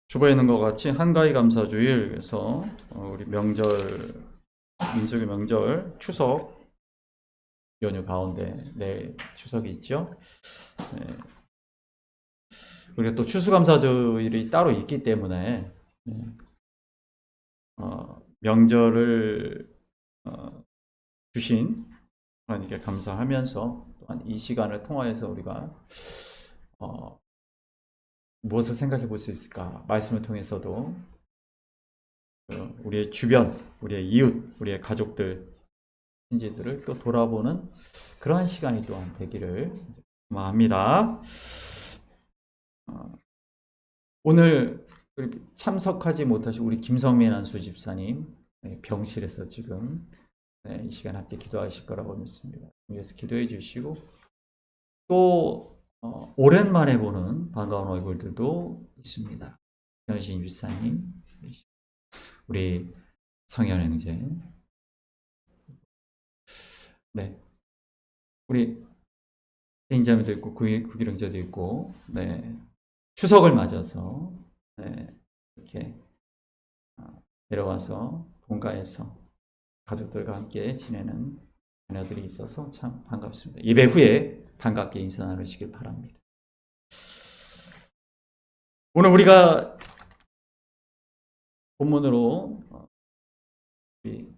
주보에 있는 것 같이 한가위 감사주일, 그래서 우리 명절, 민속의 명절 추석 연휴 가운데 내일 추석이 있죠. 네. 우리가 또 추수감사주일이 따로 있기 때문에 명절을 주신 하나님께 감사하면서 또한 이 시간을 통하여서 우리가 무엇을 생각해 볼 수 있을까? 말씀을 통해서도 우리의 주변, 우리의 이웃, 우리의 가족들, 친지들을 또 돌아보는 그러한 시간이 또한 되기를 소망합니다. 오늘 참석하지 못하신 우리 김성민 안수 집사님 병실에서 지금 이 시간 함께 기도하실 거라고 믿습니다. 위해서 기도해 주시고 또 오랜만에 보는 반가운 얼굴들도 있습니다. 현신 집사님, 우리 성현 형제, 네, 우리 인자매도 있고 구길 형제도 있고, 네, 추석을 맞아서 이렇게 내려와서 본가에서 가족들과 함께 지내는 자녀들이 있어서 참 반갑습니다. 예배 후에 반갑게 인사 나누시길 바랍니다. 오늘 우리가 본문으로 우리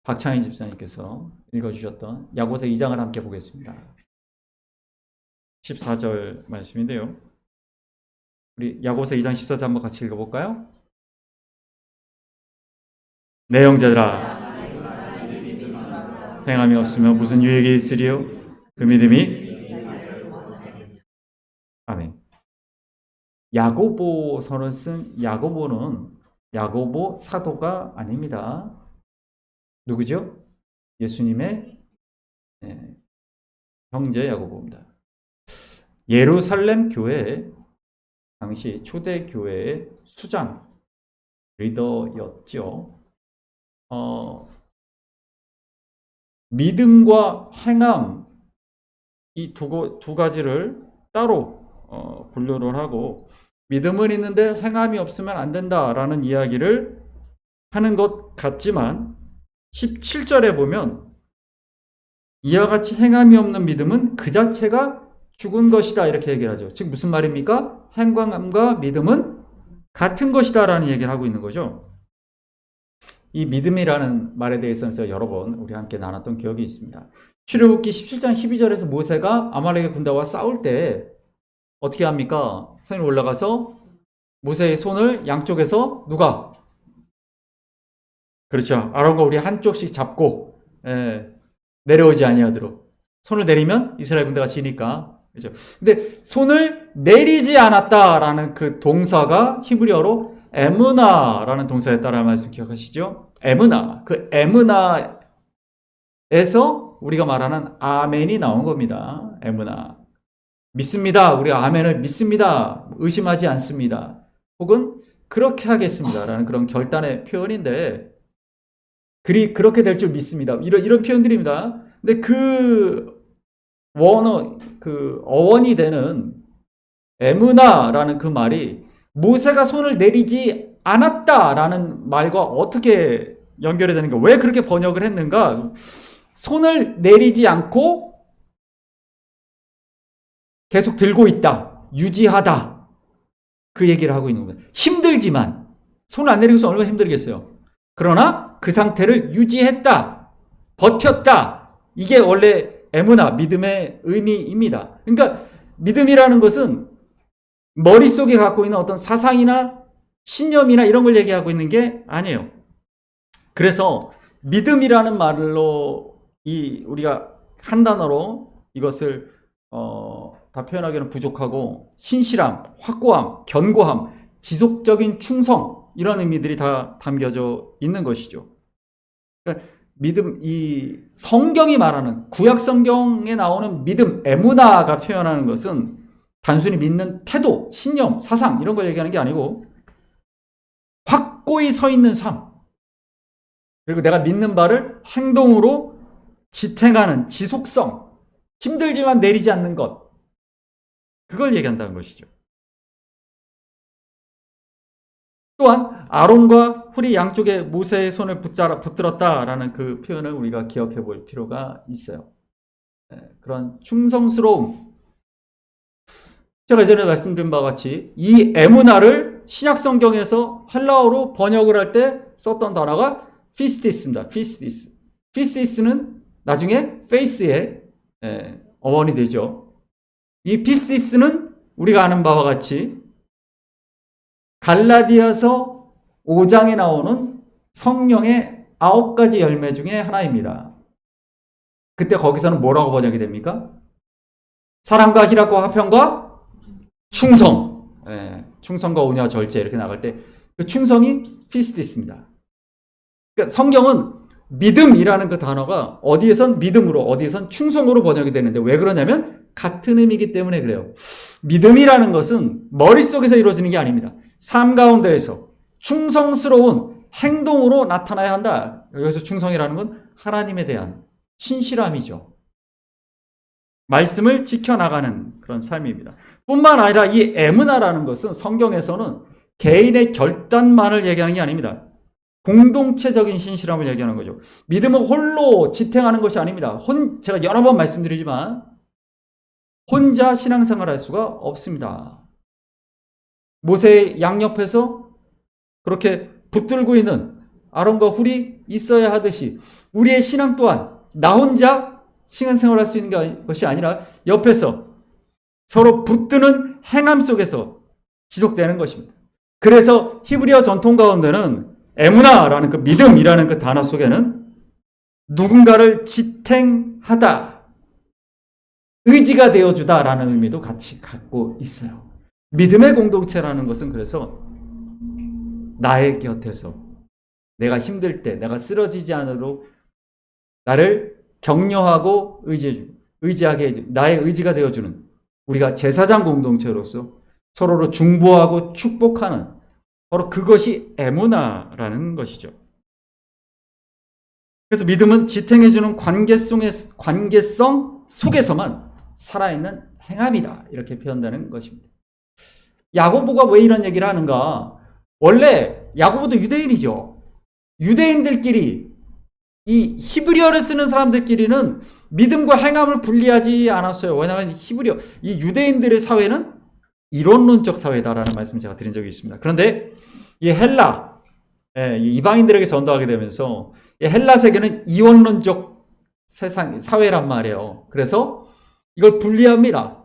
박창희 집사님께서 읽어주셨던 야고보서 2장을 함께 보겠습니다. 14절 말씀인데요. 우리 야고보서 2장 14절 한번 같이 읽어볼까요? 내 형제들아, 행함이 없으면 무슨 유익이 있으리요? 그 믿음이 아멘. 야고보서를 쓴 야고보는 야고보 사도가 아닙니다. 누구죠? 예수님의 형제 야고보입니다. 예루살렘 교회 당시 초대 교회의 수장 리더였죠. 믿음과 행함 이 두 가지를 따로 분류를 하고 믿음은 있는데 행함이 없으면 안 된다라는 이야기를 하는 것 같지만 17절에 보면 이와 같이 행함이 없는 믿음은 그 자체가 죽은 것이다 이렇게 얘기를 하죠. 즉 무슨 말입니까? 행함과 믿음은 같은 것이다 라는 얘기를 하고 있는 거죠. 이 믿음이라는 말에 대해서는 여러 번 우리 함께 나눴던 기억이 있습니다. 출애굽기 17장 12절에서 모세가 아말렉의 군대와 싸울 때 어떻게 합니까? 산에 올라가서 모세의 손을 양쪽에서 누가? 그렇죠. 아론과 우리 한쪽씩 잡고 내려오지 아니하도록 손을 내리면 이스라엘 군대가 지니까. 그렇죠. 근데 손을 내리지 않았다라는 그 동사가 히브리어로 에므나라는 동사였다라는 말씀 기억하시죠? 에므나. 그 에므나에서 우리가 말하는 아멘이 나온 겁니다. 에므나. 믿습니다. 우리가 아멘을 믿습니다. 의심하지 않습니다. 혹은 그렇게 하겠습니다. 라는 그런 결단의 표현인데, 그렇게 될 줄 믿습니다. 이런 표현들입니다. 근데 그 어원이 되는 에므나라는 그 말이 모세가 손을 내리지 않았다라는 말과 어떻게 연결이 되는가? 왜 그렇게 번역을 했는가? 손을 내리지 않고 계속 들고 있다. 유지하다. 그 얘기를 하고 있는 겁니다. 힘들지만 손을 안 내리고서 얼마나 힘들겠어요. 그러나 그 상태를 유지했다. 버텼다. 이게 원래 에무나 믿음의 의미입니다. 그러니까 믿음이라는 것은 머릿속에 갖고 있는 어떤 사상이나 신념이나 이런 걸 얘기하고 있는 게 아니에요. 그래서 믿음이라는 말로 우리가 한 단어로 이것을 다 표현하기는 부족하고 신실함, 확고함, 견고함, 지속적인 충성 이런 의미들이 다 담겨져 있는 것이죠. 그러니까 믿음, 이 성경이 말하는 구약 성경에 나오는 믿음, 에무나가 표현하는 것은 단순히 믿는 태도, 신념, 사상 이런 걸 얘기하는 게 아니고 확고히 서 있는 삶 그리고 내가 믿는 바를 행동으로 지탱하는 지속성 힘들지만 내리지 않는 것 그걸 얘기한다는 것이죠. 또한 아론과 훌이 양쪽에 모세의 손을 붙들었다라는 그 표현을 우리가 기억해 볼 필요가 있어요. 그런 충성스러움. 제가 예전에 말씀드린 바와 같이 이 에무나를 신약 성경에서 헬라어로 번역을 할 때 썼던 단어가 피스티스입니다. 피스티스. 피스티스는 나중에 페이스의 어원이 되죠. 이 피스티스는 우리가 아는 바와 같이 갈라디아서 5장에 나오는 성령의 9가지 열매 중에 하나입니다. 그때 거기서는 뭐라고 번역이 됩니까? 사랑과 희락과 화평과 충성. 충성과 온유와 절제 이렇게 나갈 때 그 충성이 피스티스입니다. 그러니까 성경은 믿음이라는 그 단어가 어디에선 믿음으로 어디에선 충성으로 번역이 되는데 왜 그러냐면 같은 의미이기 때문에 그래요. 믿음이라는 것은 머릿속에서 이루어지는 게 아닙니다. 삶 가운데에서 충성스러운 행동으로 나타나야 한다. 여기서 충성이라는 건 하나님에 대한 신실함이죠. 말씀을 지켜나가는 그런 삶입니다. 뿐만 아니라 이 에므나라는 것은 성경에서는 개인의 결단만을 얘기하는 게 아닙니다. 공동체적인 신실함을 얘기하는 거죠. 믿음은 홀로 지탱하는 것이 아닙니다. 제가 여러 번 말씀드리지만 혼자 신앙생활 할 수가 없습니다. 모세의 양옆에서 그렇게 붙들고 있는 아론과 훌이 있어야 하듯이 우리의 신앙 또한 나 혼자 신앙생활 할 수 있는 것이 아니라 옆에서 서로 붙드는 행함 속에서 지속되는 것입니다. 그래서 히브리어 전통 가운데는 에무나라는 그 믿음이라는 그 단어 속에는 누군가를 지탱하다, 의지가 되어주다라는 의미도 같이 갖고 있어요. 믿음의 공동체라는 것은 그래서 나의 곁에서 내가 힘들 때, 내가 쓰러지지 않으도록 나를 격려하고 의지하게 해주는, 나의 의지가 되어주는 우리가 제사장 공동체로서 서로를 중보하고 축복하는 바로 그것이 에무나라는 것이죠. 그래서 믿음은 지탱해주는 관계성 속에서만 살아있는 행함이다. 이렇게 표현되는 것입니다. 야고보가 왜 이런 얘기를 하는가? 원래 야고보도 유대인이죠. 유대인들끼리 이 히브리어를 쓰는 사람들끼리는 믿음과 행함을 분리하지 않았어요. 왜냐하면 이 유대인들의 사회는 이론론적 사회다라는 말씀을 제가 드린 적이 있습니다. 그런데 이 헬라, 이방인들에게 전도하게 되면서 이 헬라 세계는 이원론적 사회란 말이에요. 그래서 이걸 분리합니다.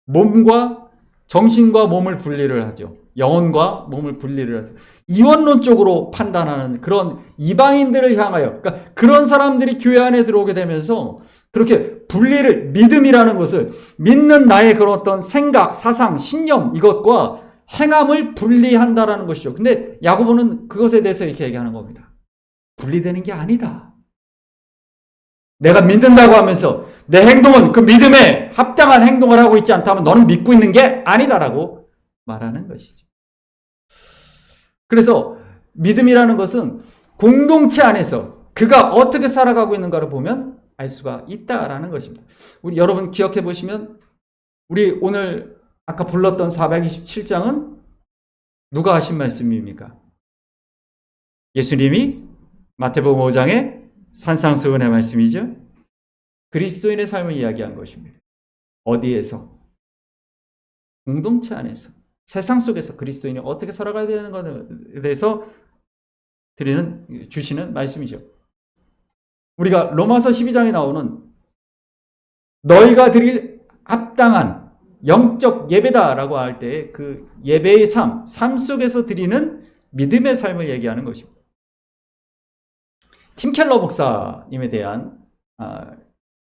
몸과 정신과 몸을 분리를 하죠. 영혼과 몸을 분리를 해서 이원론적으로 판단하는 그런 이방인들을 향하여, 그러니까 그런 사람들이 교회 안에 들어오게 되면서 그렇게 분리를, 믿음이라는 것을 믿는 나의 그런 어떤 생각, 사상, 신념 이것과 행함을 분리한다라는 것이죠. 근데 야고보는 그것에 대해서 이렇게 얘기하는 겁니다. 분리되는 게 아니다. 내가 믿는다고 하면서 내 행동은 그 믿음에 합당한 행동을 하고 있지 않다면 너는 믿고 있는 게 아니다라고 말하는 것이죠. 그래서 믿음이라는 것은 공동체 안에서 그가 어떻게 살아가고 있는가를 보면 알 수가 있다라는 것입니다. 우리 여러분 기억해 보시면 우리 오늘 아까 불렀던 427장은 누가 하신 말씀입니까? 예수님이 마태복음 5장에 산상수훈의 말씀이죠. 그리스도인의 삶을 이야기한 것입니다. 어디에서? 공동체 안에서. 세상 속에서 그리스도인이 어떻게 살아가야 되는 것에 대해서 주시는 말씀이죠. 우리가 로마서 12장에 나오는 너희가 드릴 합당한 영적 예배다라고 할 때 그 예배의 삶 속에서 드리는 믿음의 삶을 얘기하는 것입니다. 팀 켈러 목사님에 대한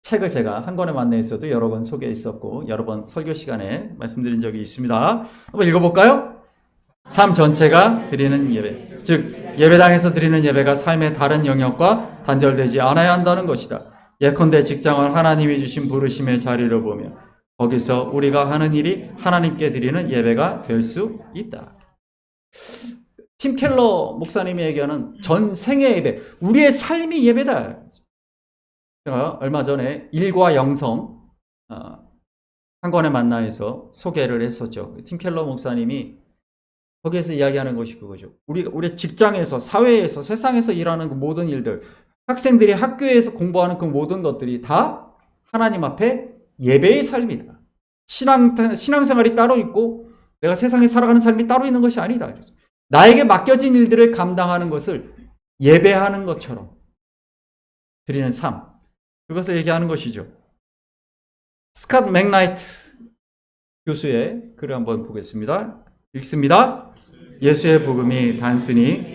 책을 제가 한 권의 만내에서도 여러 번 소개했었고 여러 번 설교 시간에 말씀드린 적이 있습니다. 한번 읽어볼까요? 삶 전체가 드리는 예배, 즉 예배당에서 드리는 예배가 삶의 다른 영역과 단절되지 않아야 한다는 것이다. 예컨대 직장은 하나님이 주신 부르심의 자리를 보며 거기서 우리가 하는 일이 하나님께 드리는 예배가 될 수 있다. 팀 켈러 목사님이 얘기하는 전생의 예배, 우리의 삶이 예배다. 제가 얼마 전에 일과 영성 한 권의 만나에서 소개를 했었죠. 팀 켈러 목사님이 거기에서 이야기하는 것이 그거죠. 우리 직장에서, 사회에서, 세상에서 일하는 그 모든 일들, 학생들이 학교에서 공부하는 그 모든 것들이 다 하나님 앞에 예배의 삶이다. 신앙생활이 따로 있고 내가 세상에 살아가는 삶이 따로 있는 것이 아니다. 나에게 맡겨진 일들을 감당하는 것을 예배하는 것처럼 드리는 삶. 그것을 얘기하는 것이죠. 스캇 맥나이트 교수의 글을 한번 보겠습니다. 읽습니다. 예수의 복음이 단순히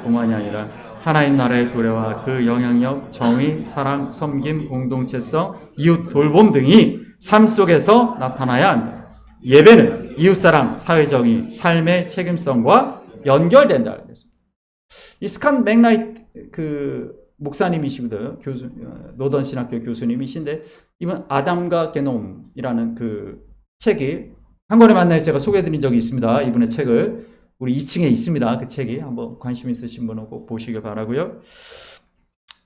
공만이 아니라 하나님 나라의 도래와 그 영향력, 정의, 사랑, 섬김, 공동체성, 이웃 돌봄 등이 삶 속에서 나타나야 한다. 예배는 이웃사랑, 사회정의, 삶의 책임성과 연결된다. 이 스캇 맥나이트 그 목사님이시거든요. 노던 신학교 교수님이신데 이분 아담과 게놈이라는 그 책이 한 권에 만나서 제가 소개해드린 적이 있습니다. 이분의 책을 우리 2층에 있습니다. 그 책이 한번 관심 있으신 분은 꼭 보시길 바라고요.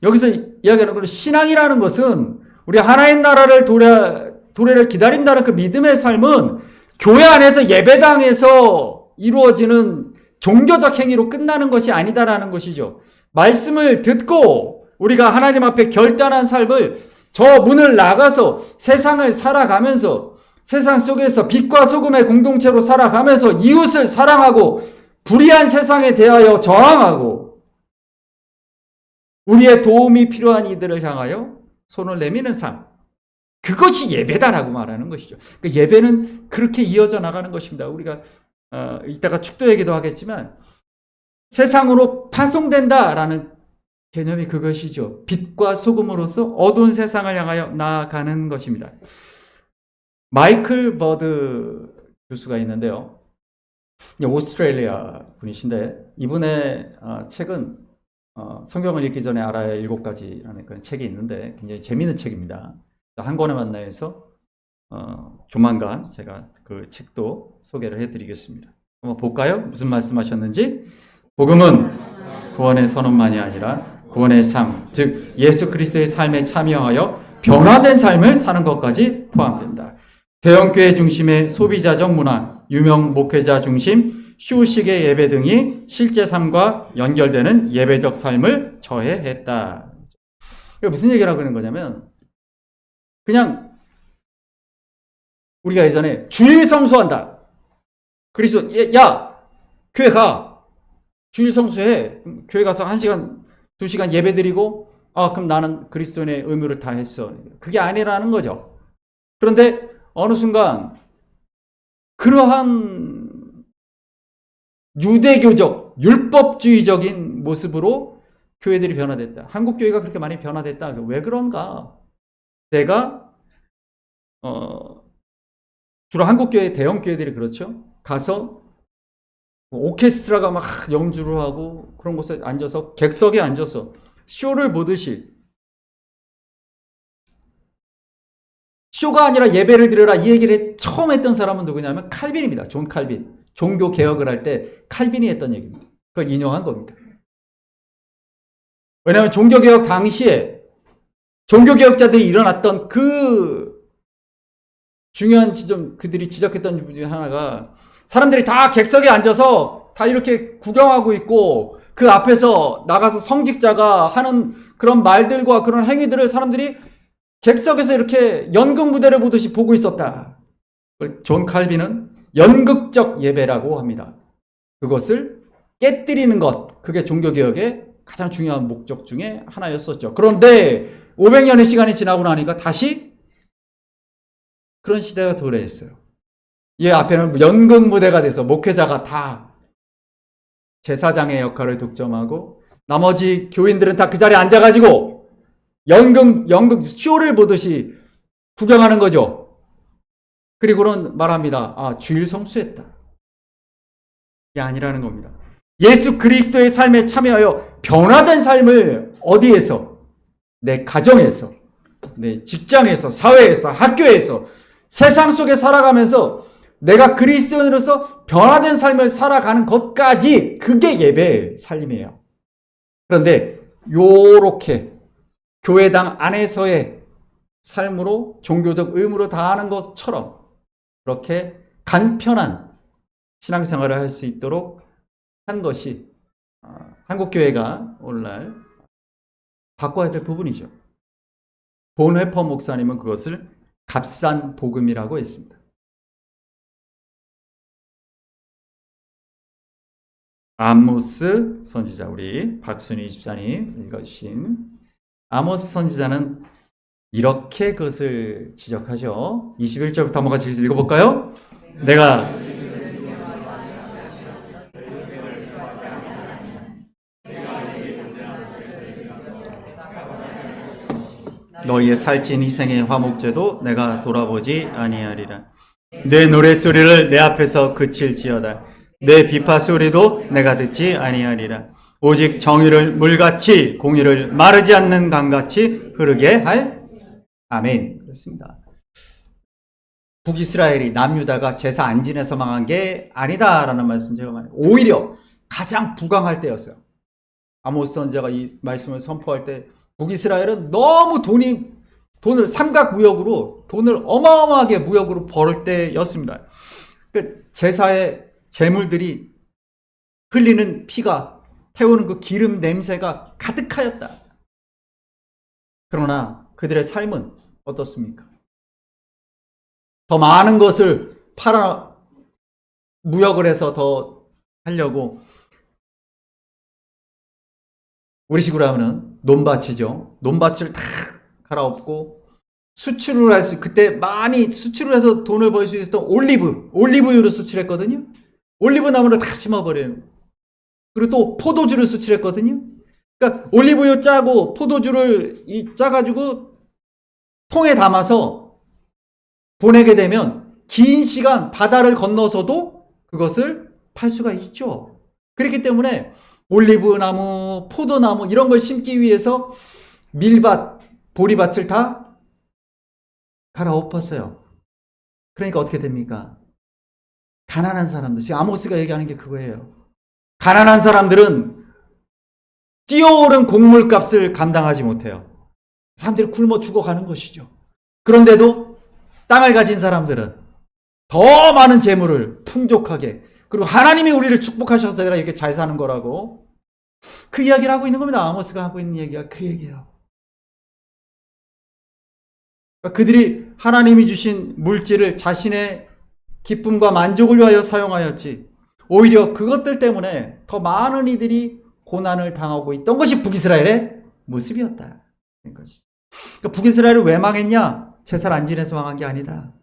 여기서 이야기하는 건 신앙이라는 것은 우리 하나님 나라를 도래를 기다린다는 그 믿음의 삶은 교회 안에서 예배당에서 이루어지는 종교적 행위로 끝나는 것이 아니다라는 것이죠. 말씀을 듣고 우리가 하나님 앞에 결단한 삶을 저 문을 나가서 세상을 살아가면서 세상 속에서 빛과 소금의 공동체로 살아가면서 이웃을 사랑하고 불의한 세상에 대하여 저항하고 우리의 도움이 필요한 이들을 향하여 손을 내미는 삶. 그것이 예배다라고 말하는 것이죠. 그 예배는 그렇게 이어져 나가는 것입니다. 우리가 이따가 축도 얘기도 하겠지만 세상으로 파송된다라는 개념이 그것이죠. 빛과 소금으로서 어두운 세상을 향하여 나아가는 것입니다. 마이클 버드 교수가 있는데요. 오스트레일리아 분이신데 이분의 책은 성경을 읽기 전에 알아야 할 7가지라는 그런 책이 있는데 굉장히 재미있는 책입니다. 한 권에 만나서 조만간 제가 그 책도 소개를 해드리겠습니다. 한번 볼까요? 무슨 말씀하셨는지. 복음은 구원의 선언만이 아니라 구원의 삶, 즉 예수 그리스도의 삶에 참여하여 변화된 삶을 사는 것까지 포함된다. 대형교회 중심의 소비자적 문화, 유명 목회자 중심, 쇼식의 예배 등이 실제 삶과 연결되는 예배적 삶을 저해했다. 이거 무슨 얘기를 하고 있는 거냐면 그냥 우리가 예전에 주일 성수한다. 그래서 야 교회 가 주일 성수해. 교회 가서 1시간 2시간 예배 드리고 그럼 나는 그리스도인의 의무를 다 했어. 그게 아니라는 거죠. 그런데 어느 순간 그러한 유대교적 율법주의적인 모습으로 교회들이 변화됐다. 한국 교회가 그렇게 많이 변화됐다. 왜 그런가? 내가 주로 한국 교회 대형 교회들이 그렇죠. 가서 오케스트라가 막 연주를 하고 그런 곳에 앉아서 객석에 앉아서 쇼를 보듯이 쇼가 아니라 예배를 드려라 이 얘기를 처음 했던 사람은 누구냐면 칼빈입니다. 존 칼빈. 종교 개혁을 할 때 칼빈이 했던 얘기입니다. 그걸 인용한 겁니다. 왜냐하면 종교 개혁 당시에 종교 개혁자들이 일어났던 그 중요한 지점 그들이 지적했던 부분 중에 하나가 사람들이 다 객석에 앉아서 다 이렇게 구경하고 있고 그 앞에서 나가서 성직자가 하는 그런 말들과 그런 행위들을 사람들이 객석에서 이렇게 연극 무대를 보듯이 보고 있었다. 존 칼빈은 연극적 예배라고 합니다. 그것을 깨뜨리는 것, 그게 종교개혁의 가장 중요한 목적 중에 하나였었죠. 그런데 500년의 시간이 지나고 나니까 다시 그런 시대가 도래했어요. 이 앞에는 연극 무대가 돼서 목회자가 다 제사장의 역할을 독점하고 나머지 교인들은 다 그 자리에 앉아가지고 연극 쇼를 보듯이 구경하는 거죠. 그리고는 말합니다. 주일 성수했다. 이게 아니라는 겁니다. 예수 그리스도의 삶에 참여하여 변화된 삶을 어디에서? 내 가정에서, 내 직장에서, 사회에서, 학교에서, 세상 속에 살아가면서 내가 그리스도인으로서 변화된 삶을 살아가는 것까지 그게 예배의 삶이에요. 그런데 요렇게 교회당 안에서의 삶으로 종교적 의무로 다하는 것처럼 그렇게 간편한 신앙생활을 할 수 있도록 한 것이 한국교회가 오늘날 바꿔야 될 부분이죠. 본회퍼 목사님은 그것을 값싼 복음이라고 했습니다. 아모스 선지자, 우리 박순희 집사님 읽어주신 아모스 선지자는 이렇게 그것을 지적하죠. 21절부터 한번 같이 읽어볼까요? 내가 너희의 살찐 희생의 화목제도 내가 돌아보지 아니하리라. 내 노랫소리를 내 앞에서 그칠지어다. 내 비파 소리도 내가 듣지 아니하리라. 오직 정의를 물같이 공의를 마르지 않는 강같이 흐르게 할. 아멘. 그렇습니다. 북이스라엘이 남유다가 제사 안 지내서 망한 게 아니다라는 말씀 제가 많이, 오히려 가장 부강할 때였어요. 아모스 선지자가 이 말씀을 선포할 때 북이스라엘은 너무 돈을 삼각무역으로 돈을 어마어마하게 무역으로 벌 때였습니다. 그 제사의 제물들이 흘리는 피가 태우는 그 기름 냄새가 가득하였다. 그러나 그들의 삶은 어떻습니까? 더 많은 것을 무역을 해서 더 하려고, 우리식으로 하면은 논밭이죠. 논밭을 다 갈아엎고 수출을 할 수, 그때 많이 수출을 해서 돈을 벌 수 있었던 올리브유를 수출했거든요. 올리브 나무를 다 심어버려요. 그리고 또 포도주를 수출했거든요. 그러니까 올리브유 짜고 포도주를 짜가지고 통에 담아서 보내게 되면 긴 시간 바다를 건너서도 그것을 팔 수가 있죠. 그렇기 때문에 올리브나무, 포도나무 이런 걸 심기 위해서 밀밭, 보리밭을 다 갈아엎었어요. 그러니까 어떻게 됩니까? 가난한 사람들, 지금 아모스가 얘기하는 게 그거예요. 가난한 사람들은 뛰어오른 곡물값을 감당하지 못해요. 사람들이 굶어 죽어가는 것이죠. 그런데도 땅을 가진 사람들은 더 많은 재물을 풍족하게, 그리고 하나님이 우리를 축복하셔서 내가 이렇게 잘 사는 거라고, 그 이야기를 하고 있는 겁니다. 아모스가 하고 있는 얘기가 그 얘기예요. 그러니까 그들이 하나님이 주신 물질을 자신의 기쁨과 만족을 위하여 사용하였지, 오히려 그것들 때문에 더 많은 이들이 고난을 당하고 있던 것이 북이스라엘의 모습이었다. 그러니까 북이스라엘은 왜 망했냐? 제사를 안 지내서 망한 게 아니다.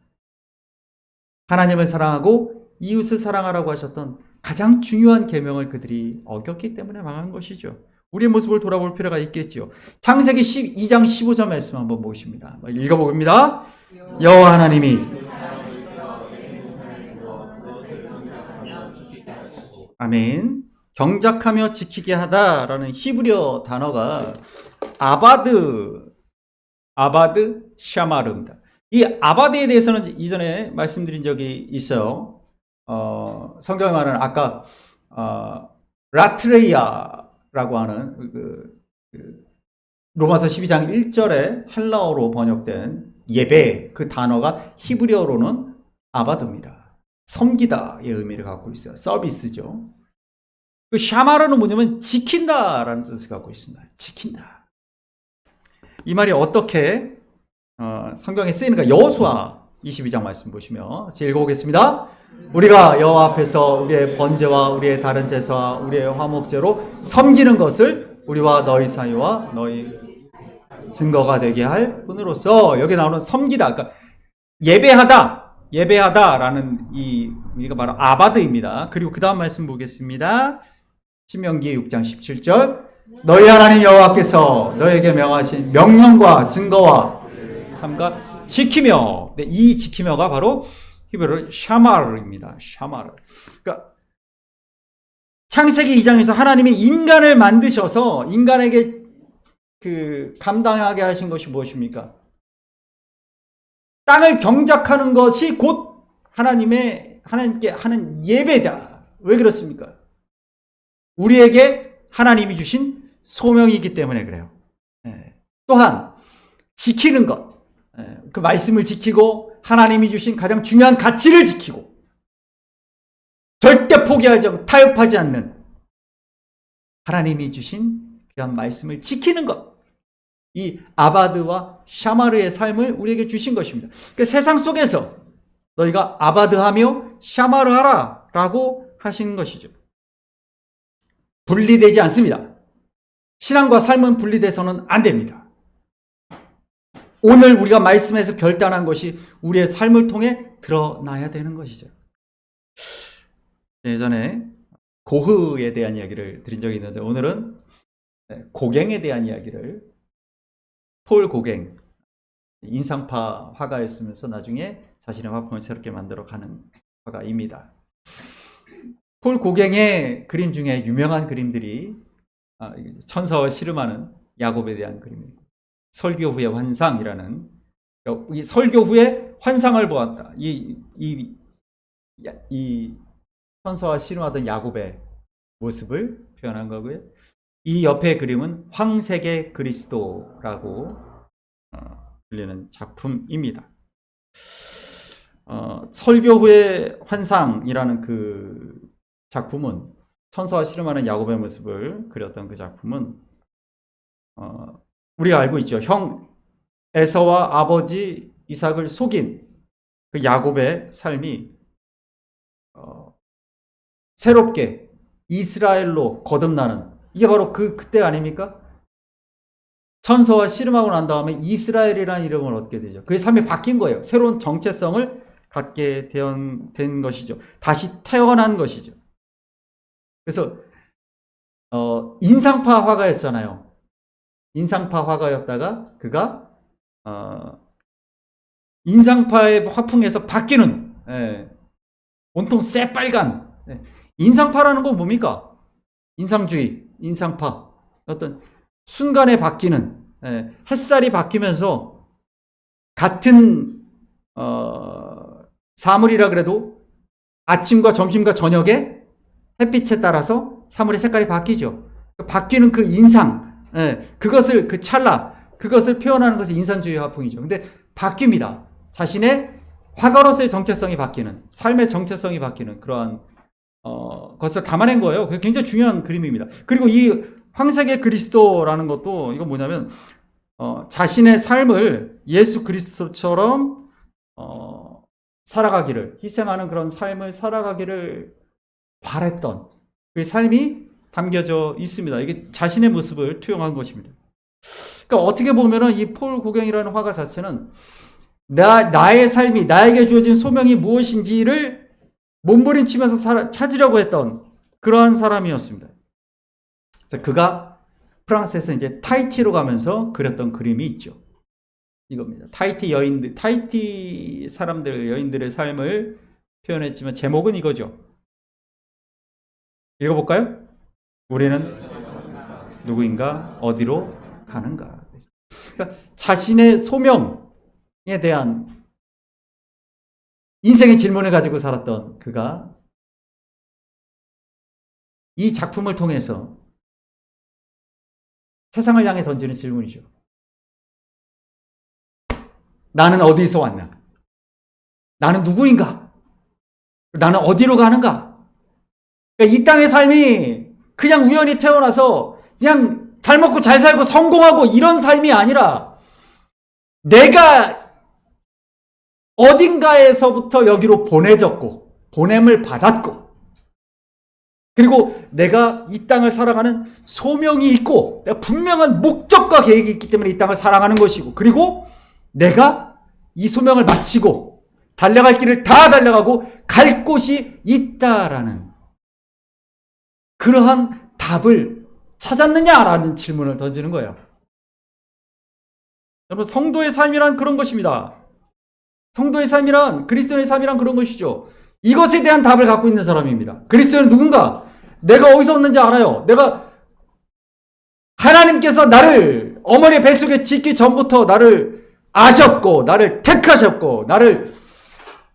하나님을 사랑하고 이웃을 사랑하라고 하셨던 가장 중요한 계명을 그들이 어겼기 때문에 망한 것이죠. 우리의 모습을 돌아볼 필요가 있겠지요. 창세기 12장 15절 말씀 한번 보십니다. 읽어봅니다. 여호와 하나님이, 아멘, 경작하며 지키게 하다라는 히브리어 단어가 아바드 샤마르입니다. 이 아바드에 대해서는 이전에 말씀드린 적이 있어요. 성경에 말하는 아까 라트레이아라고 하는 로마서 12장 1절에 헬라어로 번역된 예배, 그 단어가 히브리어로는 아바드입니다. 섬기다의 의미를 갖고 있어요. 서비스죠. 그 샤마르는 뭐냐면 지킨다라는 뜻을 갖고 있습니다. 지킨다. 이 말이 어떻게 성경에 쓰이는가? 여호수아 22장 말씀 보시면 제가 읽어보겠습니다. 우리가 여호와 앞에서 우리의 번제와 우리의 다른 제사와 우리의 화목제로 섬기는 것을 우리와 너희 사이와 너희 증거가 되게 할 분으로서, 여기 나오는 섬기다, 그러니까 예배하다라는 이 의미가 바로 아바드입니다. 그리고 그 다음 말씀 보겠습니다. 신명기 6장 17절, 너희 하나님 여호와께서 너에게 명하신 명령과 증거와 삼가 지키며, 네, 이 지키며가 바로 히브리어로 샤마르입니다. 샤마르. 그러니까 창세기 2장에서 하나님이 인간을 만드셔서 인간에게 감당하게 하신 것이 무엇입니까? 땅을 경작하는 것이 곧 하나님께 하는 예배다. 왜 그렇습니까? 우리에게 하나님이 주신 소명이기 때문에 그래요. 또한 지키는 것, 그 말씀을 지키고 하나님이 주신 가장 중요한 가치를 지키고 절대 포기하지 않고 타협하지 않는 하나님이 주신 귀한 말씀을 지키는 것. 이 아바드와 샤마르의 삶을 우리에게 주신 것입니다. 그러니까 세상 속에서 너희가 아바드하며 샤마르하라 라고 하신 것이죠. 분리되지 않습니다. 신앙과 삶은 분리돼서는 안 됩니다. 오늘 우리가 말씀에서 결단한 것이 우리의 삶을 통해 드러나야 되는 것이죠. 예전에 고흐에 대한 이야기를 드린 적이 있는데 오늘은 고갱에 대한 이야기를, 폴 고갱, 인상파 화가였으면서 나중에 자신의 화풍을 새롭게 만들어가는 화가입니다. 폴 고갱의 그림 중에 유명한 그림들이 천사와 씨름하는 야곱에 대한 그림입니다. 설교 후의 환상이라는, 이 설교 후에 환상을 보았다. 이 천사와 씨름하던 야곱의 모습을 표현한 거고요. 이 옆에 그림은 황색의 그리스도라고 불리는 작품입니다. 설교 후의 환상이라는 그 작품은, 천사와 씨름하는 야곱의 모습을 그렸던 그 작품은 우리가 알고 있죠. 형 에서와 아버지 이삭을 속인 그 야곱의 삶이 새롭게 이스라엘로 거듭나는, 이게 바로 그때 아닙니까? 천사와 씨름하고 난 다음에 이스라엘이라는 이름을 얻게 되죠. 그의 삶이 바뀐 거예요. 새로운 정체성을 갖게 된 것이죠. 다시 태어난 것이죠. 그래서 인상파 화가였잖아요. 인상파 화가였다가 그가 인상파의 화풍에서 바뀌는, 온통 새빨간, 인상파라는 건 뭡니까? 인상주의, 인상파, 어떤 순간에 바뀌는, 햇살이 바뀌면서 같은 사물이라 그래도 아침과 점심과 저녁에 햇빛에 따라서 사물의 색깔이 바뀌죠. 바뀌는 그 인상, 그것을, 그 찰나, 그것을 표현하는 것이 인상주의 화풍이죠. 근데 바뀝니다. 자신의 화가로서의 정체성이 바뀌는, 삶의 정체성이 바뀌는 그러한 것을 담아낸 거예요. 그게 굉장히 중요한 그림입니다. 그리고 이 황색의 그리스도라는 것도, 이건 뭐냐면 자신의 삶을 예수 그리스도처럼 살아가기를, 희생하는 그런 삶을 살아가기를 바랬던 그 삶이 담겨져 있습니다. 이게 자신의 모습을 투영한 것입니다. 그러니까 어떻게 보면은 이 폴 고갱이라는 화가 자체는 나의 삶이, 나에게 주어진 소명이 무엇인지를 몸부림치면서 찾으려고 했던 그러한 사람이었습니다. 그래서 그가 프랑스에서 이제 타히티로 가면서 그렸던 그림이 있죠. 이겁니다. 타히티 사람들, 여인들의 삶을 표현했지만 제목은 이거죠. 읽어볼까요? 우리는 누구인가? 어디로 가는가? 그러니까 자신의 소명에 대한 인생의 질문을 가지고 살았던 그가 이 작품을 통해서 세상을 향해 던지는 질문이죠. 나는 어디서 왔나? 나는 누구인가? 나는 어디로 가는가? 그러니까 이 땅의 삶이 그냥 우연히 태어나서 그냥 잘 먹고 잘 살고 성공하고 이런 삶이 아니라 내가 어딘가에서부터 여기로 보내졌고 보냄을 받았고 그리고 내가 이 땅을 살아가는 소명이 있고 내가 분명한 목적과 계획이 있기 때문에 이 땅을 살아가는 것이고 그리고 내가 이 소명을 마치고 달려갈 길을 다 달려가고 갈 곳이 있다라는 그러한 답을 찾았느냐라는 질문을 던지는 거예요. 여러분, 성도의 삶이란 그런 것입니다. 성도의 삶이란, 그리스도의 삶이란 그런 것이죠. 이것에 대한 답을 갖고 있는 사람입니다. 그리스도는 누군가? 내가 어디서 왔는지 알아요. 내가 하나님께서 나를 어머니의 뱃속에 짓기 전부터 나를 아셨고 나를 택하셨고 나를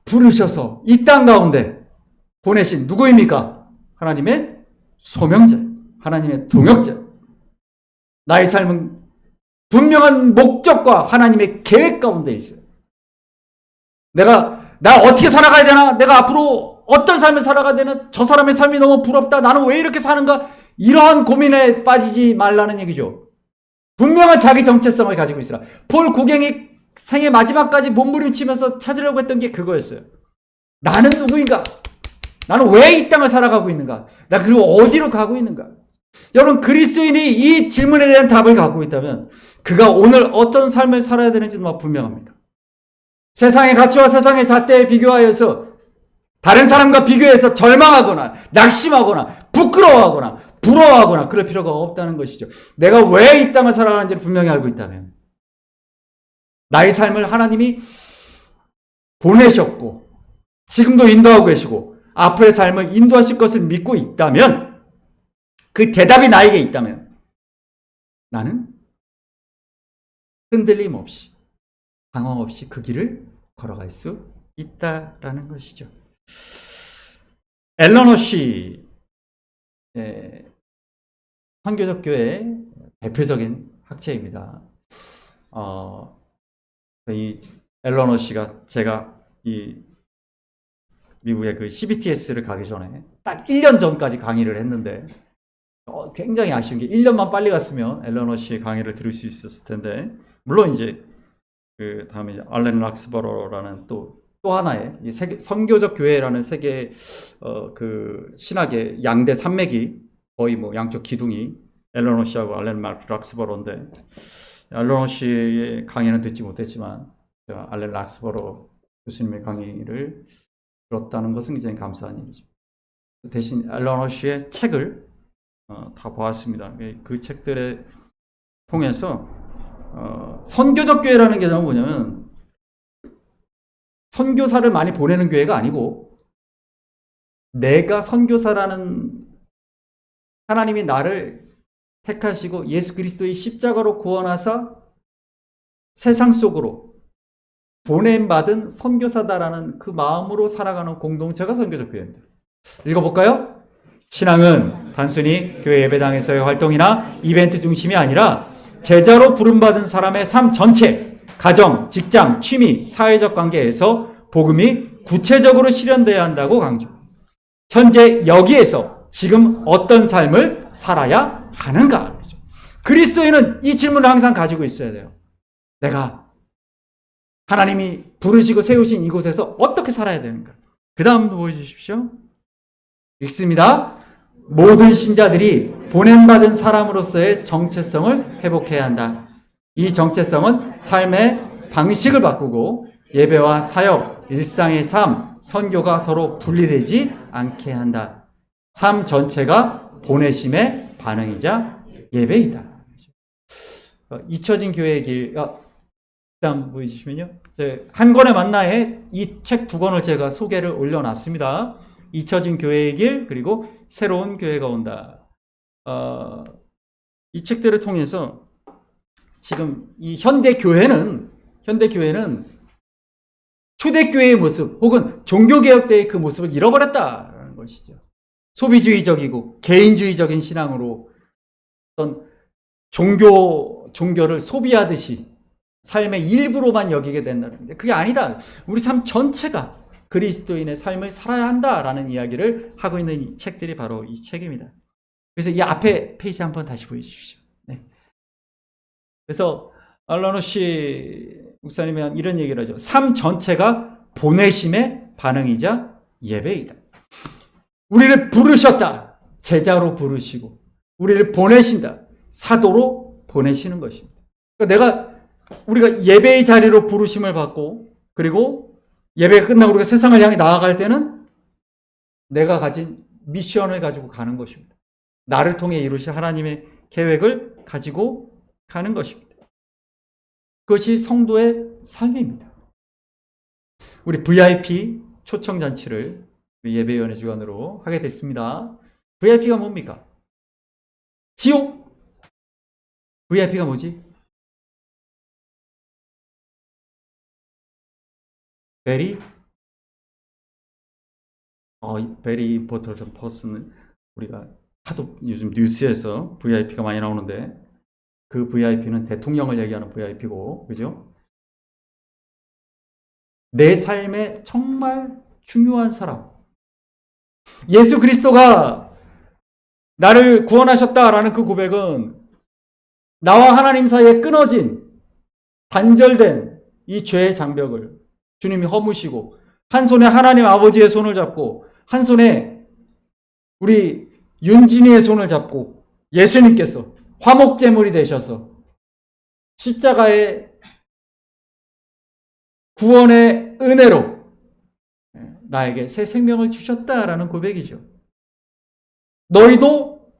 부르셔서 이 땅 가운데 보내신 누구입니까? 하나님의 소명자, 하나님의 동역자. 나의 삶은 분명한 목적과 하나님의 계획 가운데 있어요. 나 어떻게 살아가야 되나? 내가 앞으로 어떤 삶을 살아가야 되는, 저 사람의 삶이 너무 부럽다, 나는 왜 이렇게 사는가, 이러한 고민에 빠지지 말라는 얘기죠. 분명한 자기 정체성을 가지고 있으라. 폴 고갱이 생애 마지막까지 몸부림치면서 찾으려고 했던 게 그거였어요. 나는 누구인가? 나는 왜 이 땅을 살아가고 있는가? 나 그리고 어디로 가고 있는가? 여러분, 그리스도인이 이 질문에 대한 답을 갖고 있다면 그가 오늘 어떤 삶을 살아야 되는지도 분명합니다. 세상의 가치와 세상의 잣대에 비교하여서 다른 사람과 비교해서 절망하거나 낙심하거나 부끄러워하거나 부러워하거나 그럴 필요가 없다는 것이죠. 내가 왜 이 땅을 살아가는지를 분명히 알고 있다면, 나의 삶을 하나님이 보내셨고 지금도 인도하고 계시고 앞으로의 삶을 인도하실 것을 믿고 있다면, 그 대답이 나에게 있다면 나는 흔들림 없이 방황 없이 그 길을 걸어갈 수 있다라는 것이죠. 앨런 허쉬, 선교적 교회 대표적인 학자입니다. 이 앨런 허쉬가, 제가 이 미국의 그 CBTS를 가기 전에 딱 1년 전까지 강의를 했는데, 굉장히 아쉬운 게 1년만 빨리 갔으면 앨런 허쉬의 강의를 들을 수 있었을 텐데, 물론 이제 그 다음에 알렌 락스버러라는 또 하나의 세계 선교적 교회라는 세계 그 신학의 양대 산맥이, 거의 뭐 양쪽 기둥이 앨런 허쉬하고 알렌 락스버러인데, 앨런 허쉬의 강의는 듣지 못했지만 제가 알렌 락스버러 교수님의 강의를 들었다는 것은 굉장히 감사한 일이죠. 대신 앨런 허쉬의 책을 다 보았습니다. 그 책들에 통해서 선교적 교회라는 게 뭐냐면, 선교사를 많이 보내는 교회가 아니고, 내가 선교사라는, 하나님이 나를 택하시고 예수 그리스도의 십자가로 구원하사 세상 속으로 보냄받은 선교사다라는 그 마음으로 살아가는 공동체가 선교적 교회입니다. 읽어볼까요? 신앙은 단순히 교회 예배당에서의 활동이나 이벤트 중심이 아니라 제자로 부름받은 사람의 삶 전체, 가정, 직장, 취미, 사회적 관계에서 복음이 구체적으로 실현돼야 한다고 강조. 현재 여기에서 지금 어떤 삶을 살아야 하는가? 그리스도인은 이 질문을 항상 가지고 있어야 돼요. 내가 하나님이 부르시고 세우신 이곳에서 어떻게 살아야 되는가? 그 다음 보여주십시오. 읽습니다. 모든 신자들이 보냄받은 사람으로서의 정체성을 회복해야 한다. 이 정체성은 삶의 방식을 바꾸고 예배와 사역, 일상의 삶, 선교가 서로 분리되지 않게 한다. 삶 전체가 보내심의 반응이자 예배이다. 잊혀진 교회의 길, 다음 보여주시면요. 한 권의 만나에 이 책 두 권을 제가 소개를 올려놨습니다. 잊혀진 교회의 길, 그리고 새로운 교회가 온다. 이 책들을 통해서 지금 이 현대 교회는 초대교회의 모습 혹은 종교개혁 때의 그 모습을 잃어버렸다는 것이죠. 소비주의적이고 개인주의적인 신앙으로 어떤 종교를 소비하듯이 삶의 일부로만 여기게 된다는 게, 그게 아니다. 우리 삶 전체가 그리스도인의 삶을 살아야 한다라는 이야기를 하고 있는 이 책들이 바로 이 책입니다. 그래서 이 앞에 페이지 한번 다시 보여주십시오. 네. 그래서 앨런 허쉬 목사님은 이런 얘기를 하죠. 삶 전체가 보내심의 반응이자 예배이다. 우리를 부르셨다. 제자로 부르시고 우리를 보내신다. 사도로 보내시는 것입니다. 그러니까 우리가 예배의 자리로 부르심을 받고, 그리고 예배가 끝나고 우리가 세상을 향해 나아갈 때는 내가 가진 미션을 가지고 가는 것입니다. 나를 통해 이루실 하나님의 계획을 가지고 가는 것입니다. 그것이 성도의 삶입니다. 우리 VIP 초청잔치를 예배위원회 주관으로 하게 됐습니다. VIP가 뭡니까? 지옥? VIP가 뭐지? 베리 임포턴트 퍼슨, 우리가 하도 요즘 뉴스에서 VIP가 많이 나오는데, 그 VIP는 대통령을 얘기하는 VIP고, 그죠? 내 삶에 정말 중요한 사람, 예수 그리스도가 나를 구원하셨다라는 그 고백은 나와 하나님 사이에 끊어진 단절된 이 죄의 장벽을 주님이 허무시고 한 손에 하나님 아버지의 손을 잡고 한 손에 우리 윤진이의 손을 잡고 예수님께서 화목제물이 되셔서 십자가의 구원의 은혜로 나에게 새 생명을 주셨다라는 고백이죠. 너희도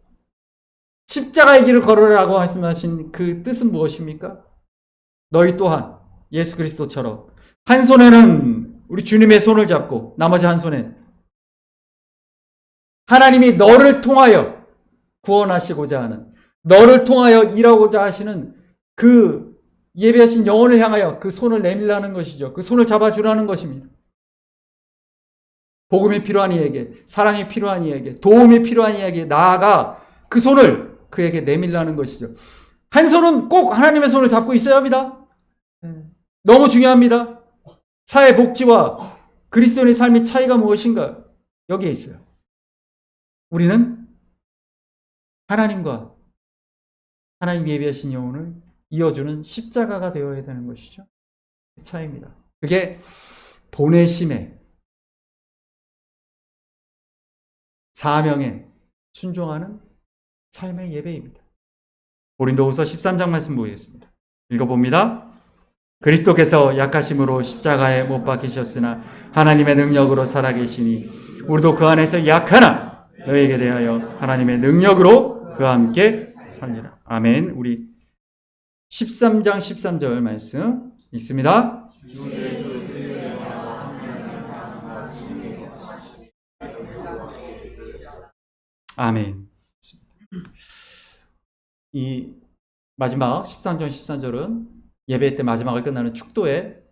십자가의 길을 걸으라고 말씀하신 그 뜻은 무엇입니까? 너희 또한 예수 그리스도처럼 한 손에는 우리 주님의 손을 잡고 나머지 한 손엔 하나님이 너를 통하여 구원하시고자 하는, 너를 통하여 일하고자 하시는 그 예배하신 영혼을 향하여 그 손을 내밀라는 것이죠. 그 손을 잡아주라는 것입니다. 복음이 필요한 이에게, 사랑이 필요한 이에게, 도움이 필요한 이에게 나아가 그 손을 그에게 내밀라는 것이죠. 한 손은 꼭 하나님의 손을 잡고 있어야 합니다. 너무 중요합니다. 사회 복지와 그리스도인의 삶의 차이가 무엇인가? 여기에 있어요. 우리는 하나님과 하나님 예비하신 영혼을 이어주는 십자가가 되어야 되는 것이죠. 그 차이입니다. 그게 보내심의 사명에 순종하는 삶의 예배입니다. 고린도후서 13장 말씀 보겠습니다. 읽어봅니다. 그리스도께서 약하심으로 십자가에 못 박히셨으나 하나님의 능력으로 살아계시니 우리도 그 안에서 약하나 너에게 대하여 하나님의 능력으로 그와 함께 살리라. 아멘. 우리 13장 13절 말씀 읽습니다. 아멘. 이 마지막 13절 14절은 예배 때 마지막을 끝나는 축도의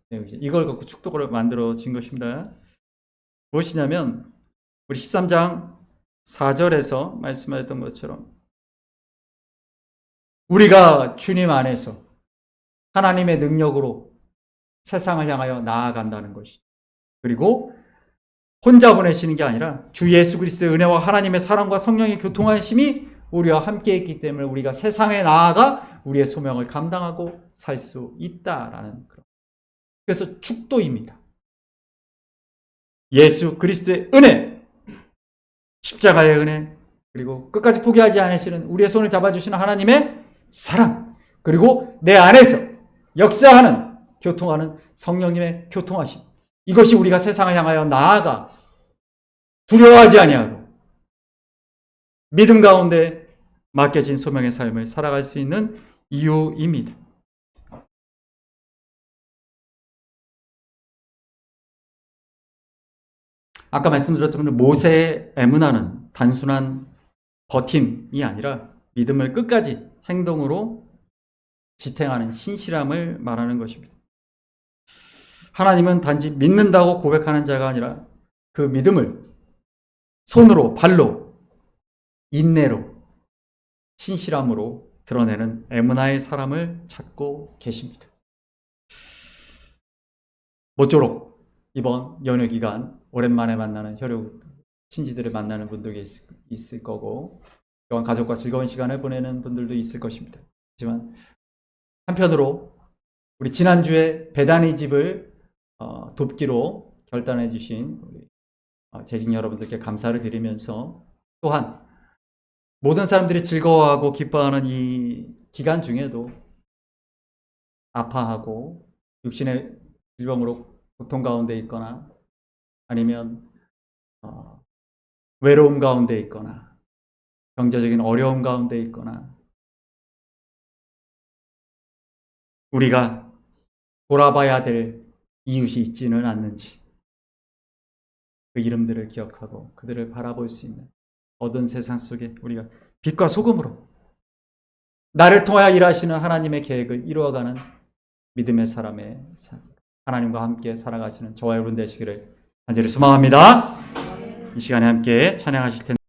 내용이죠. 이걸 갖고 축도를 만들어진 것입니다. 무엇이냐면 우리 13장 4절에서 말씀하셨던 것처럼 우리가 주님 안에서 하나님의 능력으로 세상을 향하여 나아간다는 것이죠. 그리고 혼자 보내시는 게 아니라 주 예수 그리스도의 은혜와 하나님의 사랑과 성령의 교통하심이 우리와 함께 있기 때문에 우리가 세상에 나아가 우리의 소명을 감당하고 살 수 있다라는 그런. 그래서 축도입니다. 예수 그리스도의 은혜, 십자가의 은혜, 그리고 끝까지 포기하지 않으시는 우리의 손을 잡아주시는 하나님의 사랑, 그리고 내 안에서 역사하는 교통하는 성령님의 교통하심. 이것이 우리가 세상을 향하여 나아가 두려워하지 아니하고 믿음 가운데 맡겨진 소명의 삶을 살아갈 수 있는 이유입니다. 아까 말씀드렸던 모세의 에무나는 단순한 버팀이 아니라 믿음을 끝까지 행동으로 지탱하는 신실함을 말하는 것입니다. 하나님은 단지 믿는다고 고백하는 자가 아니라 그 믿음을 손으로, 발로, 인내로, 신실함으로 드러내는 에무나의 사람을 찾고 계십니다. 모쪼록 이번 연휴 기간 오랜만에 만나는 혈육 친지들을 만나는 분들이 있을 거고 또한 가족과 즐거운 시간을 보내는 분들도 있을 것입니다. 하지만 한편으로 우리 지난주에 베다니 집을 돕기로 결단해 주신 우리 재직 여러분들께 감사를 드리면서 또한 모든 사람들이 즐거워하고 기뻐하는 이 기간 중에도 아파하고 육신의 질병으로 고통 가운데 있거나 아니면 외로움 가운데 있거나 경제적인 어려움 가운데 있거나 우리가 돌아봐야 될 이웃이 있지는 않는지 그 이름들을 기억하고 그들을 바라볼 수 있는 어두운 세상 속에 우리가 빛과 소금으로 나를 통하여 일하시는 하나님의 계획을 이루어가는 믿음의 사람의 하나님과 함께 살아가시는 저와 여러분 되시기를 간절히 소망합니다. 이 시간에 함께 찬양하실 텐데